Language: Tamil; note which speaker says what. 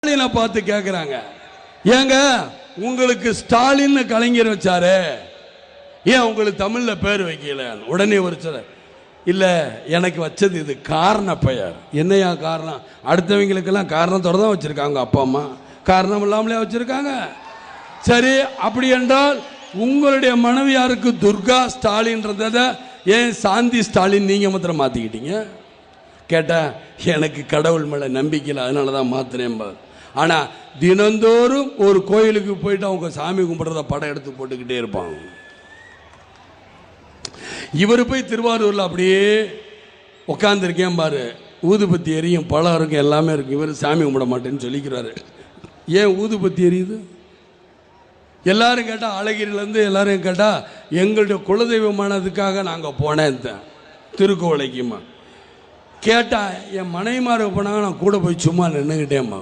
Speaker 1: ஸ்டாலினை பார்த்து கேட்குறாங்க, ஏங்க உங்களுக்கு ஸ்டாலின் கலைஞர் வச்சாரு, ஏன் உங்களுக்கு தமிழ்ல பேர் வைக்கல? உடனே ஒரு சொல்ல, இல்ல எனக்கு வச்சது இது காரண பெயர். என்னையா காரணம்? அடுத்தவங்களுக்கெல்லாம் காரணத்தோட தான் வச்சிருக்காங்க, அப்பா அம்மா காரணம் இல்லாமலே வச்சிருக்காங்க. சரி, அப்படி என்றால் உங்களுடைய மனைவியாருக்கு துர்கா ஸ்டாலின்றத ஏன் சாந்தி ஸ்டாலின் நீங்க மாத்திரம் மாத்திக்கிட்டீங்க? கேட்டா எனக்கு கடவுள் மேல நம்பிக்கை இல்லை, அதனால தான் மாத்தினேன். ஆனா தினந்தோறும் ஒரு கோயிலுக்கு போயிட்டு அவங்க சாமி கும்பிடுறத படம் எடுத்து போட்டுக்கிட்டே இருப்பாங்க. இவர் போய் திருவாரூர்ல அப்படியே உட்காந்துருக்கேன் பாரு, ஊதுபத்தி எரியும், பழம் இருக்கும், எல்லாமே இருக்கு. இவர் சாமி கும்பிட மாட்டேன்னு சொல்லிக்கிறாரு. ஏன் ஊதுபத்தி எரியுது? எல்லாரும் கேட்டா, அழகிரிலேருந்து எல்லாரும் கேட்டா, எங்களுடைய குலதெய்வமானதுக்காக நாங்கள் போனேன் திருக்கோவிலைக்குமா. கேட்டா என் மனைவிமாருக்கு போனாங்க, நான் கூட போய் சும்மா நின்றுக்கிட்டேம்மா.